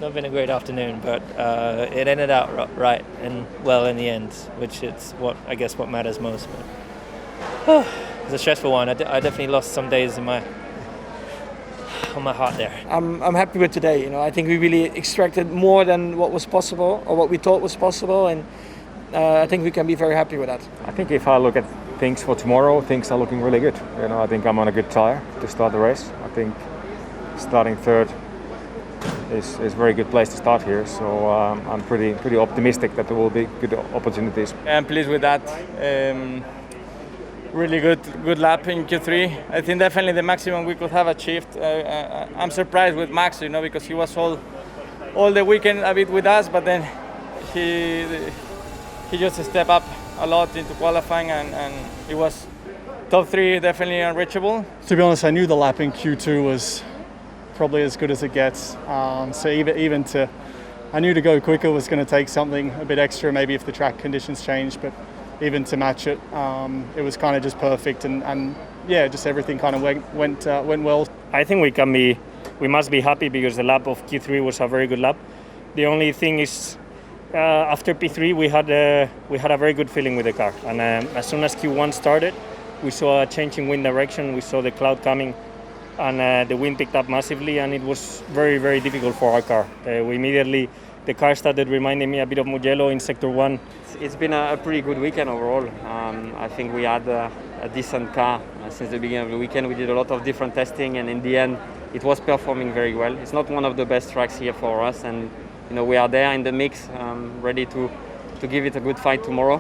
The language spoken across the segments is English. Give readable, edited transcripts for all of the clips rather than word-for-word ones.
not been a great afternoon, but it ended out right and well in the end, which is what matters most. But, it's a stressful one. I definitely lost some days on my heart there. I'm happy with today. I think we really extracted more than what was possible or what we thought was possible, and I think we can be very happy with that. I think if I look at things for tomorrow, things are looking really good. I think I'm on a good tire to start the race. I think starting third is a very good place to start here. So I'm pretty optimistic that there will be good opportunities. I'm pleased with that. Really good lap in Q3. I think definitely the maximum we could have achieved. I'm surprised with Max, because he was all the weekend a bit with us, but then he just stepped up a lot into qualifying, and it was top 3 definitely unreachable. To be honest, I knew the lap in Q2 was probably as good as it gets. So I knew to go quicker was going to take something a bit extra, maybe if the track conditions changed, but even to match it, it was kind of just perfect, and just everything kind of went well. I think we must be happy because the lap of Q3 was a very good lap. The only thing is, after P3 we had a very good feeling with the car, and as soon as Q1 started, we saw a change in wind direction. We saw the cloud coming, and the wind picked up massively, and it was very, very difficult for our car. The car started reminding me a bit of Mugello in Sector 1. It's been a pretty good weekend overall. I think we had a decent car since the beginning of the weekend. We did a lot of different testing, and in the end it was performing very well. It's not one of the best tracks here for us, and we are there in the mix, ready to give it a good fight tomorrow.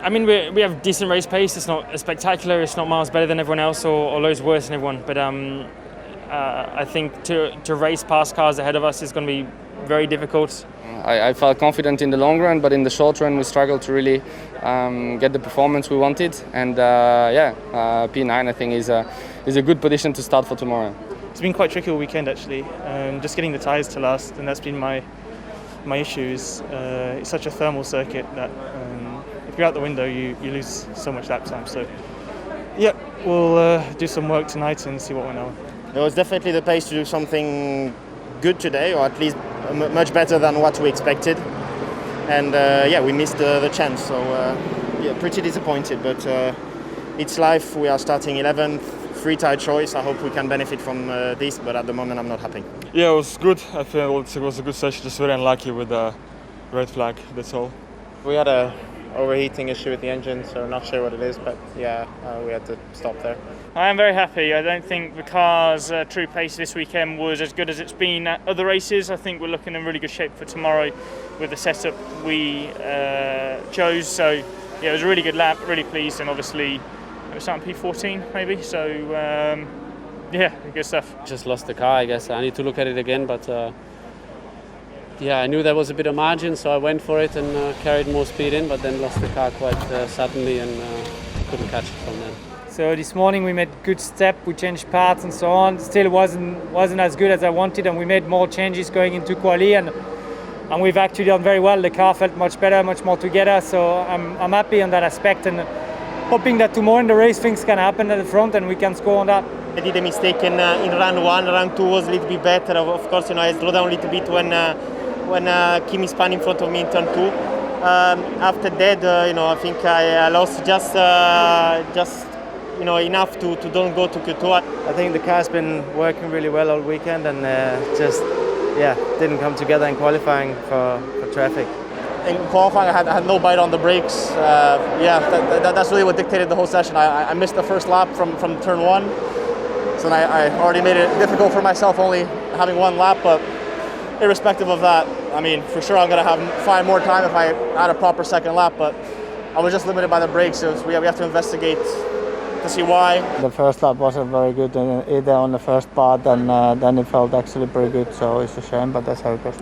I mean, we have decent race pace. It's not spectacular. It's not miles better than everyone else or loads worse than everyone. But I think to race past cars ahead of us is going to be very difficult. I felt confident in the long run, but in the short run we struggled to really get the performance we wanted. And P9 I think is a good position to start for tomorrow. It's been quite tricky all weekend actually. Just getting the tyres to last, and that's been my issues. It's such a thermal circuit that if you're out the window you lose so much lap time. So we'll do some work tonight and see what went on. There was definitely the pace to do something good today, or at least much better than what we expected. And we missed the chance, so pretty disappointed, but it's life. We are starting 11th, free tire choice. I hope we can benefit from this, but at the moment I'm not happy. Yeah, it was good. I think it was a good session, just very unlucky with the red flag, that's all. We had a overheating issue with the engine, so not sure what it is, but we had to stop there. I am very happy. I don't think the car's true pace this weekend was as good as it's been at other races. I think we're looking in really good shape for tomorrow with the setup we chose. So it was a really good lap, really pleased, and obviously it was starting P14 maybe, so good stuff. Just lost the car, I guess. I need to look at it again, but I knew there was a bit of margin, so I went for it and carried more speed in, but then lost the car quite suddenly and couldn't catch it from then. So this morning we made good step. We changed parts and so on. Still wasn't as good as I wanted, and we made more changes going into quali, and we've actually done very well. The car felt much better, much more together. So I'm happy on that aspect, and hoping that tomorrow in the race things can happen at the front and we can score on that. I did a mistake in round 1. Round 2 was a little bit better. Of course, I slowed down a little bit when Kimi spun in front of me in turn 2. After that, I think I lost just enough to don't go to Q2. I think the car's been working really well all weekend, and didn't come together in qualifying for traffic. In qualifying, I had no bite on the brakes. That's really what dictated the whole session. I missed the first lap from turn 1, so I already made it difficult for myself only having one lap. But irrespective of that, I mean, for sure I'm going to find more time if I had a proper second lap. But I was just limited by the brakes, so we have to investigate to see why. The first lap wasn't very good either on the first part, and then it felt actually pretty good, so it's a shame, but that's how it goes.